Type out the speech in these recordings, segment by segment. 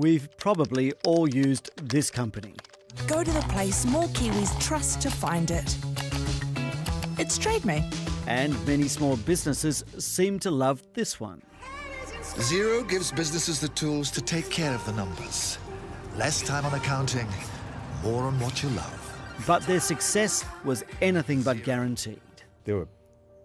We've probably all used this company. Go to the place more Kiwis trust to find it. It's TradeMe. And many small businesses seem to love this one. Xero gives businesses the tools to take care of the numbers. Less time on accounting, more on what you love. But their success was anything but guaranteed. There were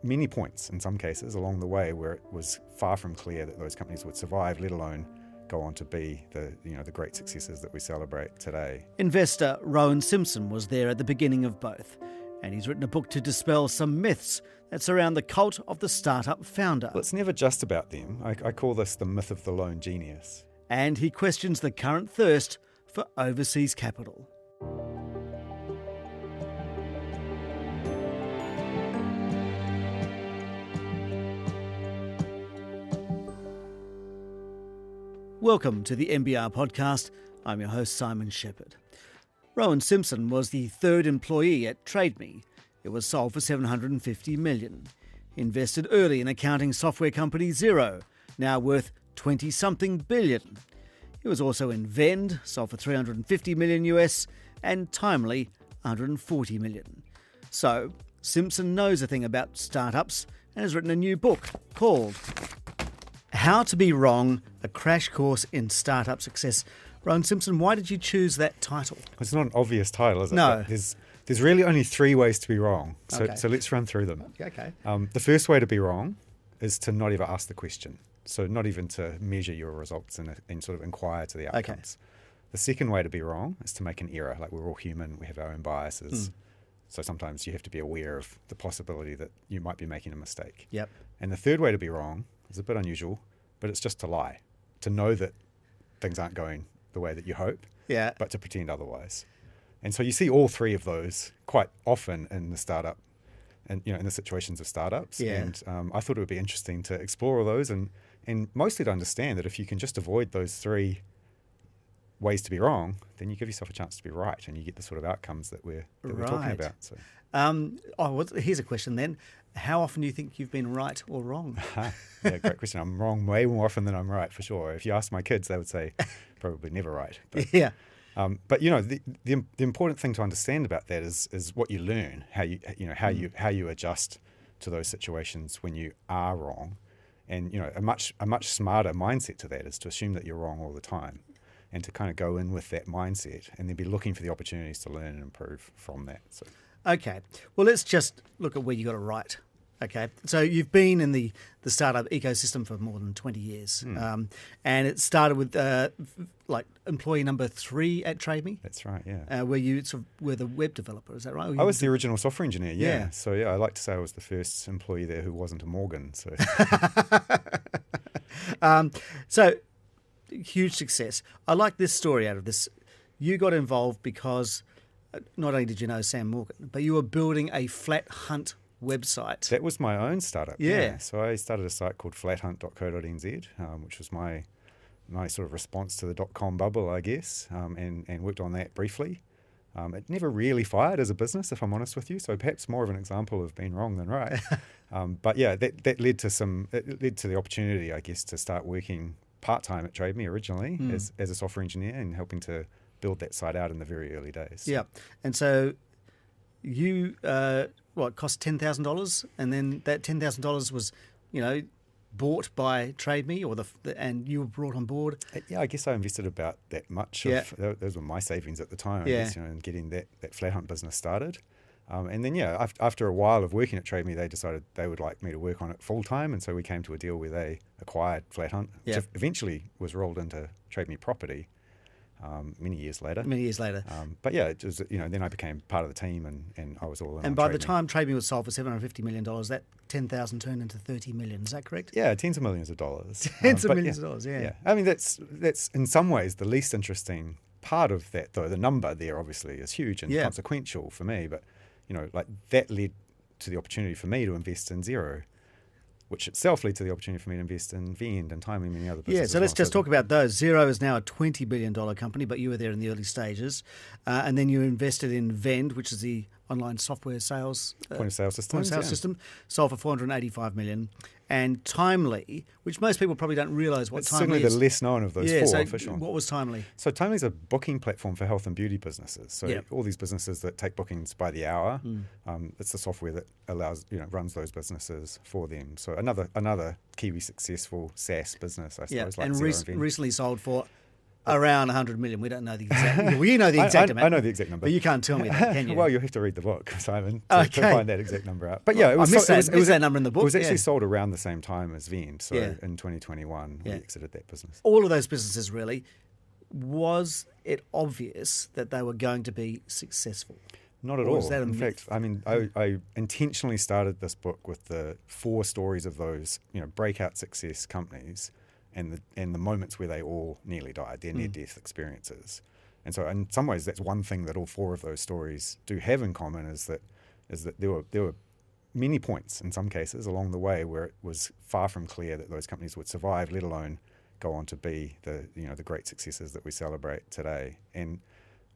many points in some cases along the way where it was far from clear that those companies would survive, let alone go on to be the great successes that we celebrate today. Investor Rowan Simpson was there at the beginning of both, and he's written a book to dispel some myths that surround the cult of the startup founder. Well, it's never just about them. I call this the myth of the lone genius. And he questions the current thirst for overseas capital. Welcome to the NBR Podcast. I'm your host, Simon Shepherd. Rowan Simpson was the third employee at TradeMe. It was sold for $750 million. He invested early in accounting software company Xero, now worth 20-something billion. He was also in Vend, sold for $350 million US, and Timely, $140 million. So, Simpson knows a thing about startups and has written a new book called How to Be Wrong, a Crash Course in Startup Success. Rowan Simpson, why did you choose that title? It's not an obvious title, is it? No. But there's really only three ways to be wrong. So, Okay. so let's run through them. Okay. The first way to be wrong is to not ever ask the question. So not even to measure your results and sort of inquire to the outcomes. The second way to be wrong is to make an error. Like, we're all human, we have our own biases. So sometimes you have to be aware of the possibility that you might be making a mistake. Yep. And the third way to be wrong is a bit unusual, but it's just to lie, to know that things aren't going the way that you hope, Yeah. but to pretend otherwise. And so you see all three of those quite often in the startup and, in the situations of startups. Yeah. And I thought it would be interesting to explore all those and mostly to understand that if you can just avoid those three ways to be wrong, then you give yourself a chance to be right and you get the sort of outcomes that we're talking Right. about. So. Here's a question then. How often do you think you've been right or wrong? Yeah, great question. I'm wrong way more often than I'm right, for sure. If you ask my kids, they would say probably never right. But, Yeah. but the important thing to understand about that is what you learn, how you adjust to those situations when you are wrong, and a much smarter mindset to that is to assume that you're wrong all the time, and to kind of go in with that mindset, and then be looking for the opportunities to learn and improve from that. So. Okay. Well, let's just look at where you got it right. Okay. So you've been in the startup ecosystem for more than 20 years. And it started with like employee number 3 at TradeMe. That's right, yeah. Where you sort of were the web developer, is that right? I was the original software engineer, yeah. Yeah. So, I like to say I was the first employee there who wasn't a Morgan. So, So huge success. I like this story out of this. You got involved because not only did you know Sam Morgan, but you were building a flat hunt website. that was my own startup. Yeah. So I started a site called flathunt.co.nz, which was my sort of response to the .com bubble, I guess, and worked on that briefly. It never really fired as a business, if I'm honest with you. So perhaps more of an example of being wrong than right. But yeah, that led to the opportunity, I guess, to start working part-time at TradeMe originally as a software engineer and helping to build that site out in the very early days. Yeah. And so you, it cost $10,000, and then that $10,000 was, bought by TradeMe, and you were brought on board. Yeah, I guess I invested about that much. Yeah. Those were my savings at the time, I Yeah. guess, in getting that flat hunt business started. And then, after a while of working at TradeMe, they decided they would like me to work on it full time. And so we came to a deal where they acquired Flat Hunt, which Yeah. eventually was rolled into TradeMe Property many years later. But yeah, it was, then I became part of the team and I was all in. And on by the TradeMe. time TradeMe was sold for $750 million, that $10,000 turned into $30 million. Is that correct? Yeah, tens of millions of dollars. Tens of But millions of dollars, yeah. I mean, that's in some ways the least interesting part of that, though. The number there obviously is huge and Yeah. consequential for me, but that led to the opportunity for me to invest in Xero, which itself led to the opportunity for me to invest in Vend and Time and many other businesses. Yeah, so let's just talk about those. Xero is now a $20 billion company, but you were there in the early stages. And then you invested in Vend, which is the online software sales Point of sale systems. system, sold for 485 million. And Timely, which most people probably don't realise what It's Timely certainly is. the less known of those four, so for sure. what was Timely? So Timely is a booking platform for health and beauty businesses. So Yep. all these businesses that take bookings by the hour, it's the software that allows, runs those businesses for them. So another Kiwi successful SaaS business, I Yeah, suppose. Like and Xero and Vend. recently sold for around 100 million. We don't know the exact. Well, you know the exact amount. I know the exact number. But you can't tell me that, can you? Well, you'll have to read the book, Simon, to Okay. find that exact number out. But yeah, it was, I missed it was that number in the book. It was actually yeah. sold around the same time as Vend. So Yeah. in 2021, we Yeah. exited that business. All of those businesses, really, was it obvious that they were going to be successful? Not at Or all. is that a In myth? fact, I mean, I intentionally started this book with the 4 stories of those, breakout success companies, and the moments where they all nearly died, their near-death experiences. And so, in some ways, that's one thing that all 4 of those stories do have in common is that there were many points in some cases along the way where it was far from clear that those companies would survive, let alone go on to be the great successes that we celebrate today. And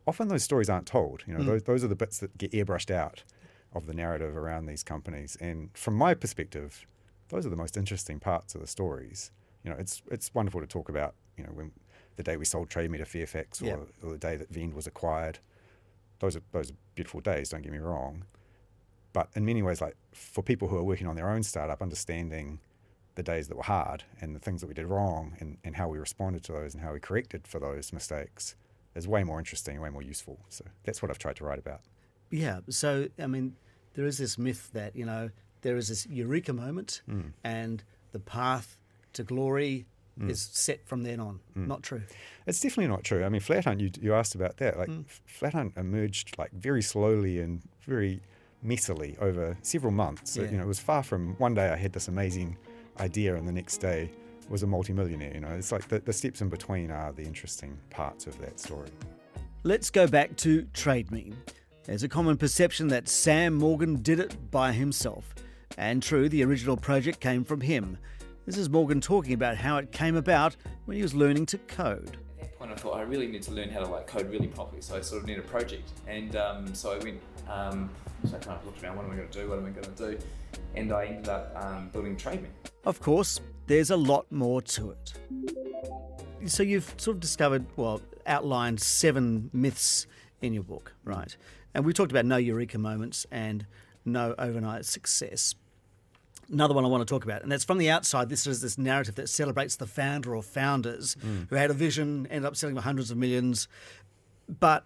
often those stories aren't told. Those are the bits that get airbrushed out of the narrative around these companies. And from my perspective, those are the most interesting parts of the stories. It's wonderful to talk about, when the day we sold TradeMe to Fairfax or the day that Vend was acquired. Those are beautiful days, don't get me wrong. But in many ways, like for people who are working on their own startup, understanding the days that were hard and the things that we did wrong and how we responded to those and how we corrected for those mistakes is way more interesting and way more useful. So that's what I've tried to write about. Yeah. So, I mean, there is this myth that, there is this eureka moment and the path to glory is set from then on. Not true. It's definitely not true. I mean, Flathunt, you asked about that. Like Flathunt emerged like very slowly and very messily over several months. Yeah. It was far from one day I had this amazing idea and the next day was a multimillionaire. It's like the steps in between are the interesting parts of that story. Let's go back to TradeMe. There's a common perception that Sam Morgan did it by himself. And true, the original project came from him. This is Morgan talking about how it came about when he was learning to code. At that point I thought I really need to learn how to code really properly, so I sort of need a project. And so I went, so I kind of looked around, what am I going to do? And I ended up building TradeMe. Of course, there's a lot more to it. So you've sort of discovered, outlined 7 myths in your book, right? And we talked about no eureka moments and no overnight success. Another one I want to talk about, and that's from the outside. This is this narrative that celebrates the founder or founders who had a vision, ended up selling for hundreds of millions. But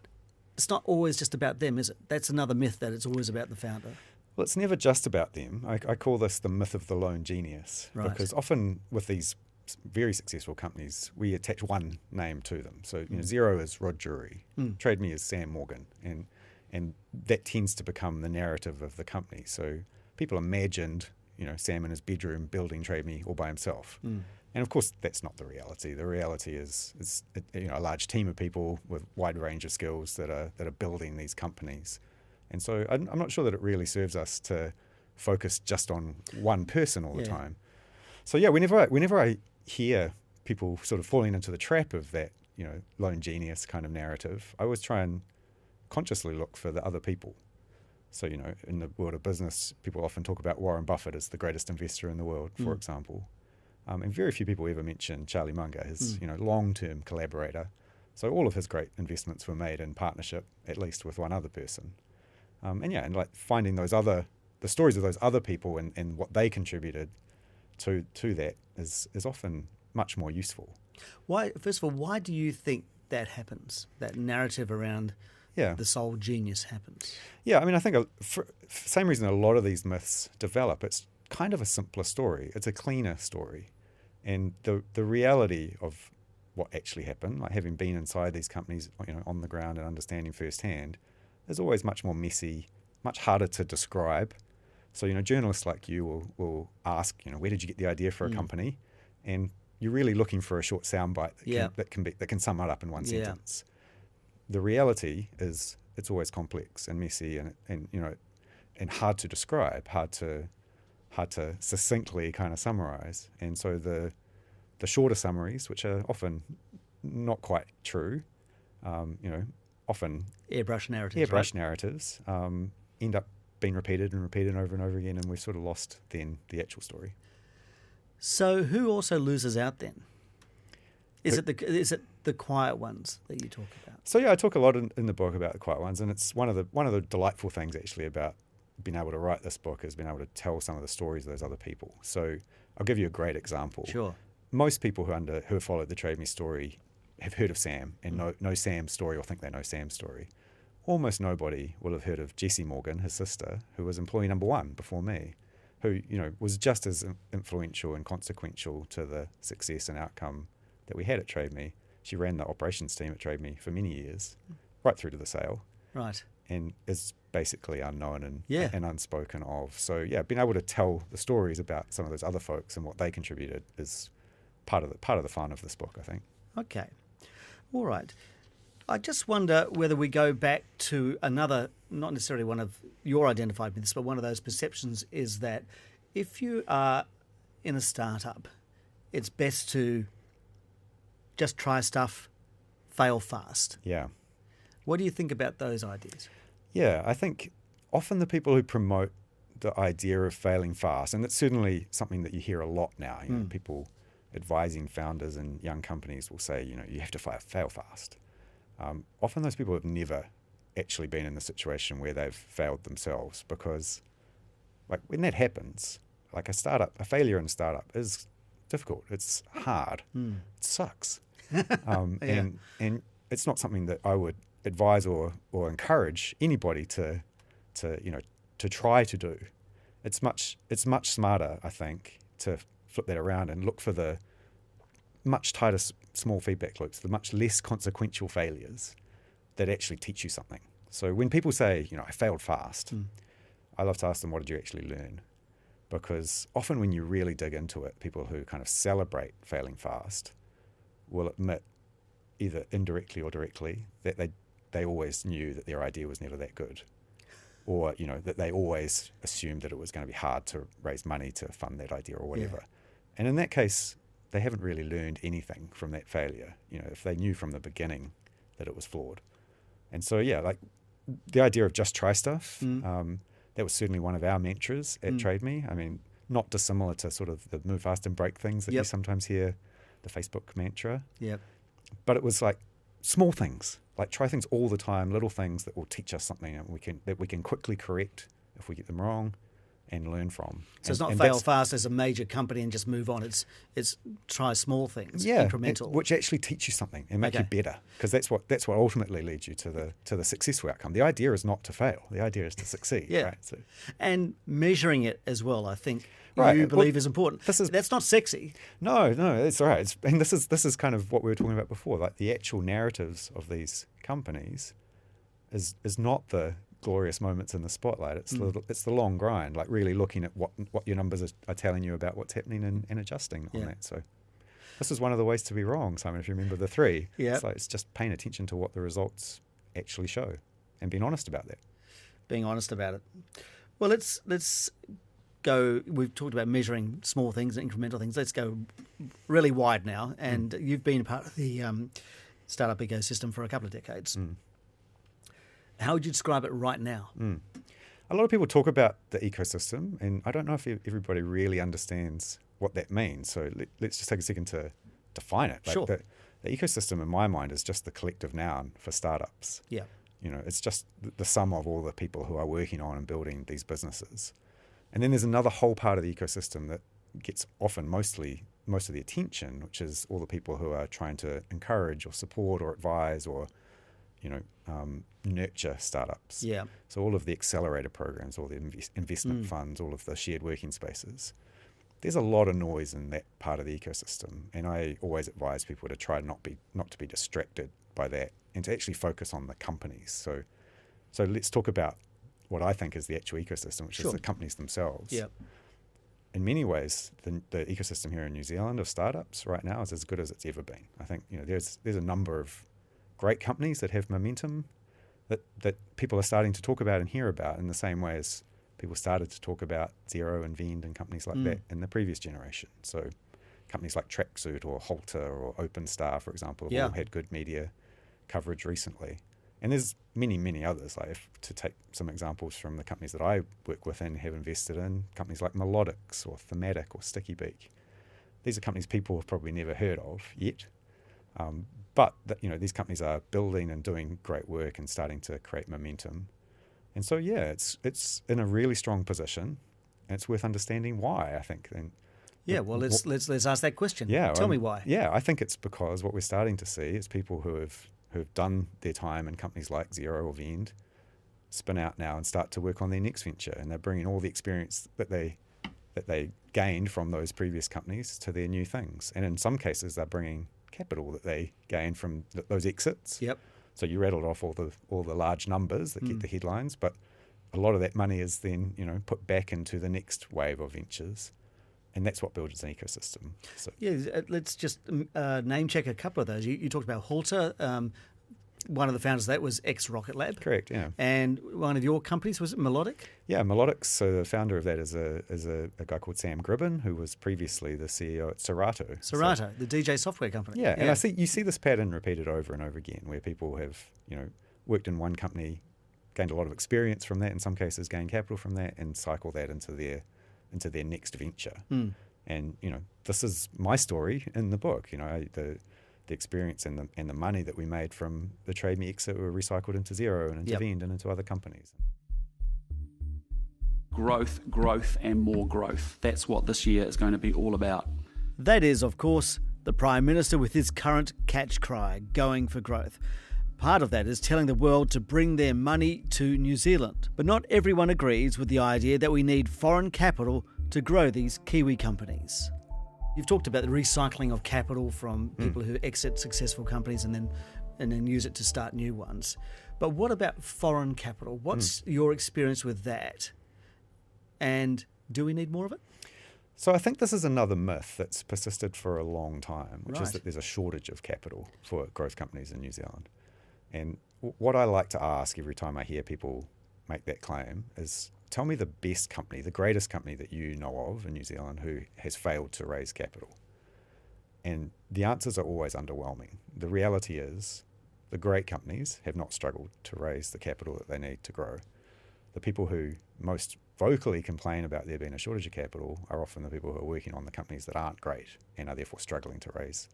it's not always just about them, is it? That's another myth, that it's always about the founder. Well, it's never just about them. I call this the myth of the lone genius. Right. Because often with these very successful companies, we attach one name to them. So Xero is Rod Drury, TradeMe is Sam Morgan, and that tends to become the narrative of the company. So people imagined Sam in his bedroom building TradeMe all by himself. And of course, that's not the reality. The reality is a large team of people with wide range of skills that are building these companies. And so I'm not sure that it really serves us to focus just on one person all the time. So yeah, whenever I hear people sort of falling into the trap of that, lone genius kind of narrative, I always try and consciously look for the other people. So, in the world of business, people often talk about Warren Buffett as the greatest investor in the world, for example. And very few people ever mention Charlie Munger, his long-term collaborator. So all of his great investments were made in partnership, at least with one other person. And like finding the stories of those other people and what they contributed to that is often much more useful. First of all, why do you think that happens? That narrative around the sole genius happens? Yeah, I mean, I think for same reason a lot of these myths develop. It's kind of a simpler story. It's a cleaner story. And the reality of what actually happened, like having been inside these companies, on the ground and understanding firsthand, is always much more messy, much harder to describe. So, journalists like you will ask, where did you get the idea for a company? And you're really looking for a short soundbite that can sum it up in one sentence. The reality is it's always complex and messy and hard to describe, hard to succinctly kind of summarize. And so the shorter summaries, which are often not quite true, often Airbrush narratives. narratives, end up being repeated over and over again, and we've sort of lost then the actual story. So who also loses out then? Is it the quiet ones that you talk about? So yeah, I talk a lot in the book about the quiet ones, and it's one of the delightful things actually about being able to write this book is being able to tell some of the stories of those other people. So I'll give you a great example. Sure. Most people who have followed the TradeMe story have heard of Sam and know Sam's story or think they know Sam's story. Almost nobody will have heard of Jessie Morgan, his sister, who was employee number one before me, who was just as influential and consequential to the success and outcome that we had at TradeMe. She ran the operations team at TradeMe for many years, right through to the sale. Right. And is basically unknown and unspoken of. So yeah, being able to tell the stories about some of those other folks and what they contributed is part of the fun of this book, I think. Okay. All right. I just wonder whether we go back to another, not necessarily one of your identified myths, but one of those perceptions is that if you are in a startup, it's best to just try stuff, fail fast. Yeah. What do you think about those ideas? Yeah, I think often the people who promote the idea of failing fast, and it's certainly something that you hear a lot now, people advising founders and young companies will say, you have to fail fast. Often those people have never actually been in the situation where they've failed themselves, because like when that happens, like a failure in a startup is difficult. It's hard. It sucks. And it's not something that I would advise or encourage anybody to try to do. It's much smarter, I think, to flip that around and look for the much tighter small feedback loops, the much less consequential failures that actually teach you something. So when people say, I failed fast, I love to ask them, what did you actually learn? Because often when you really dig into it, people who kind of celebrate failing fast will admit, either indirectly or directly, that they always knew that their idea was never that good, or that they always assumed that it was going to be hard to raise money to fund that idea or whatever. Yeah. And in that case, they haven't really learned anything from that failure. If they knew from the beginning that it was flawed. And so like the idea of just try stuff, that was certainly one of our mantras at TradeMe. I mean, not dissimilar to sort of the move fast and break things that you sometimes hear, the Facebook mantra. Yep. But it was like small things, like try things all the time, little things that will teach us something that we can quickly correct if we get them wrong and learn from. So it's not fail fast as a major company and just move on. It's try small things, incremental, which actually teach you something and make you better, because that's what ultimately leads you to the successful outcome. The idea is not to fail. The idea is to succeed. Yeah. Right? So, and measuring it as well, I think. You believe is important. That's not sexy. No, it's all right. And this is kind of what we were talking about before. Like the actual narratives of these companies is not the glorious moments in the spotlight. It's the long grind. Like really looking at what your numbers are telling you about what's happening and adjusting on that. So this is one of the ways to be wrong, Simon. If you remember the three, it's just paying attention to what the results actually show and being honest about that. Being honest about it. Well, let's go. We've talked about measuring small things and incremental things. Let's go really wide now. And you've been part of the startup ecosystem for a couple of decades. How would you describe it right now? A lot of people talk about the ecosystem, and I don't know if everybody really understands what that means. So let's just take a second to define it. Like sure. The ecosystem in my mind is just the collective noun for startups. Yeah. It's just the sum of all the people who are working on and building these businesses. And then there's another whole part of the ecosystem that gets often most of the attention, which is all the people who are trying to encourage or support or advise or nurture startups. Yeah. So all of the accelerator programs, all the investment funds, all of the shared working spaces. There's a lot of noise in that part of the ecosystem, and I always advise people to try not to be distracted by that and to actually focus on the companies. So let's talk about what I think is the actual ecosystem, which is the companies themselves. Yeah. In many ways, the ecosystem here in New Zealand of startups right now is as good as it's ever been. I think there's a number of great companies that have momentum that people are starting to talk about and hear about in the same way as people started to talk about Xero and Vend and companies like that in the previous generation. So companies like Tracksuit or Halter or OpenStar, for example, have all had good media coverage recently. And there's many, many others. Like to take some examples from the companies that I work with and have invested in, companies like Melodics or Thematic or Sticky Beak. These are companies people have probably never heard of yet. But these companies are building and doing great work and starting to create momentum. And so, it's in a really strong position. And it's worth understanding why, I think. And let's ask that question. Yeah, Tell me why. Yeah, I think it's because what we're starting to see is people who've done their time in companies like Xero or Vend spin out now and start to work on their next venture, and they're bringing all the experience that they gained from those previous companies to their new things. And in some cases, they're bringing capital that they gained from those exits. Yep. So you rattled off all the large numbers that get the headlines, but a lot of that money is then put back into the next wave of ventures, and that's what builds an ecosystem. So let's just name check a couple of those. You talked about Halter. One of the founders of that was ex-Rocket Lab. Correct, yeah. And one of your companies, was it Melodic? Yeah, Melodics. So the founder of that is a guy called Sam Gribben, who was previously the CEO at Serato. The DJ software company. Yeah, and you see this pattern repeated over and over again, where people have worked in one company, gained a lot of experience from that, in some cases gained capital from that, and cycle that into their next venture. And this is my story in the book. The experience and the money that we made from the TradeMe exit were recycled into Xero and into Vend and into other companies. Growth, and more growth. That's what this year is going to be all about. That is, of course, the Prime Minister with his current catch cry, going for growth. Part of that is telling the world to bring their money to New Zealand. But not everyone agrees with the idea that we need foreign capital to grow these Kiwi companies. You've talked about the recycling of capital from people who exit successful companies and then use it to start new ones. But what about foreign capital? What's your experience with that? And do we need more of it? So I think this is another myth that's persisted for a long time, which is Right. that there's a shortage of capital for growth companies in New Zealand. And what I like to ask every time I hear people make that claim is, tell me the best company, the greatest company that you know of in New Zealand who has failed to raise capital. And the answers are always underwhelming. The reality is the great companies have not struggled to raise the capital that they need to grow. The people who most vocally complain about there being a shortage of capital are often the people who are working on the companies that aren't great and are therefore struggling to raise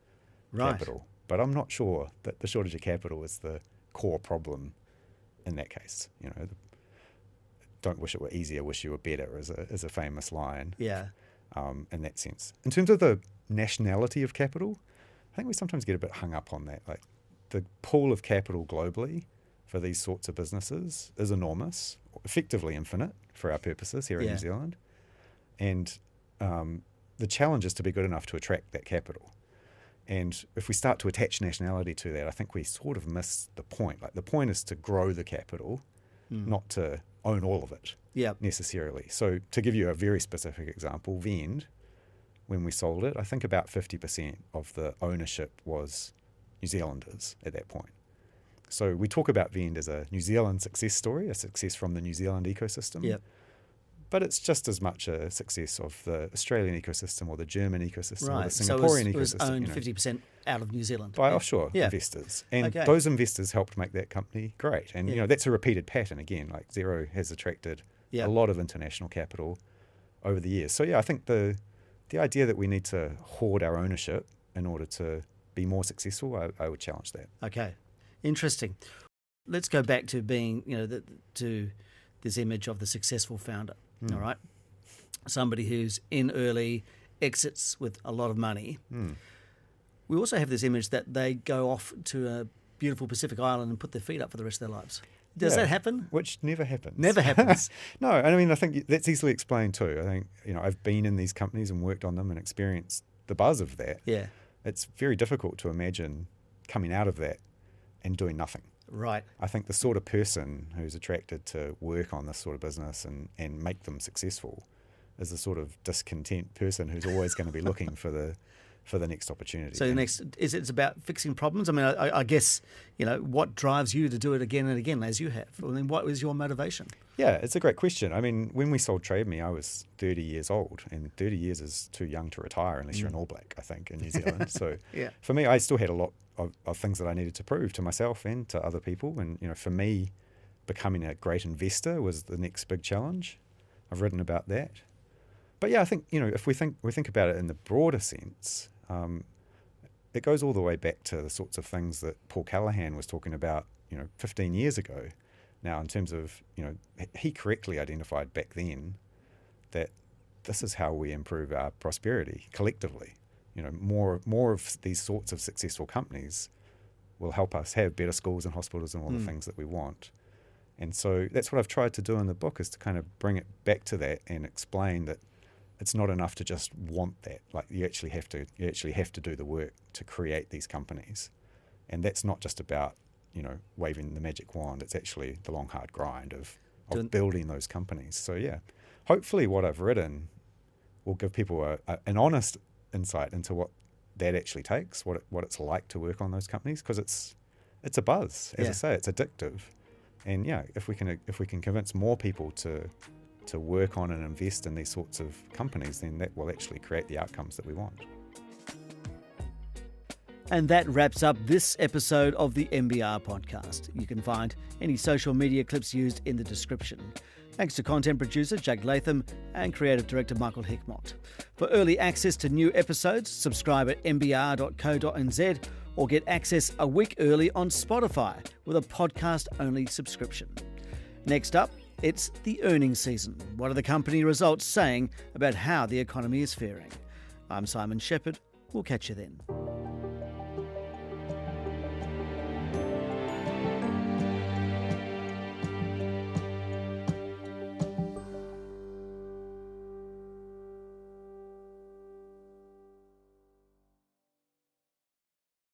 capital. But I'm not sure that the shortage of capital is the core problem in that case. Don't wish it were easier, wish you were better is a famous line. Yeah. In that sense. In terms of the nationality of capital, I think we sometimes get a bit hung up on that. Like the pool of capital globally for these sorts of businesses is enormous, effectively infinite for our purposes here in New Zealand. And the challenge is to be good enough to attract that capital. And if we start to attach nationality to that, I think we sort of miss the point. Like the point is to grow the capital, not to own all of it necessarily. So to give you a very specific example, Vend, when we sold it, I think about 50% of the ownership was New Zealanders at that point. So we talk about Vend as a New Zealand success story, a success from the New Zealand ecosystem. Yep. But it's just as much a success of the Australian ecosystem or the German ecosystem or the So Singaporean it was ecosystem. owned 50% out of New Zealand. By offshore investors. And those investors helped make that company great. And that's a repeated pattern again. Like Xero has attracted a lot of international capital over the years. So I think the idea that we need to hoard our ownership in order to be more successful, I would challenge that. Okay. Interesting. Let's go back to being, to this image of the successful founder. All right. Somebody who's in early, exits with a lot of money. We also have this image that they go off to a beautiful Pacific island and put their feet up for the rest of their lives. Does that happen? Which never happens. Never happens. No, I mean, I think that's easily explained too. I think, I've been in these companies and worked on them and experienced the buzz of that. Yeah. It's very difficult to imagine coming out of that and doing nothing. Right. I think the sort of person who's attracted to work on this sort of business and make them successful is the sort of discontent person who's always going to be looking for the next opportunity. So it's about fixing problems. I mean, I guess, what drives you to do it again and again as you have? I mean, what was your motivation? Yeah, it's a great question. I mean, when we sold TradeMe, I was 30 years old, and 30 years is too young to retire unless you're an All Black, I think, in New Zealand. So for me, I still had a lot of things that I needed to prove to myself and to other people. And, for me, becoming a great investor was the next big challenge. I've written about that. But yeah, I think, if we think about it in the broader sense, it goes all the way back to the sorts of things that Paul Callaghan was talking about, 15 years ago. Now, in terms of, he correctly identified back then that this is how we improve our prosperity collectively. More of these sorts of successful companies will help us have better schools and hospitals and all the things that we want. And so that's what I've tried to do in the book, is to kind of bring it back to that and explain that it's not enough to just want that. Like, you actually have to do the work to create these companies. And that's not just about, waving the magic wand. It's actually the long, hard grind of building those companies. So yeah, hopefully what I've written will give people an honest insight into what that actually takes, what it's like to work on those companies, because it's a buzz. As I say, it's addictive. And yeah, if we can convince more people to work on and invest in these sorts of companies, then that will actually create the outcomes that we want. And that wraps up this episode of the NBR Podcast. You can find any social media clips used in the description. Thanks to content producer Jake Latham and creative director Michael Hickmott. For early access to new episodes, subscribe at nbr.co.nz or get access a week early on Spotify with a podcast-only subscription. Next up, it's the earnings season. What are the company results saying about how the economy is faring? I'm Simon Shepherd. We'll catch you then.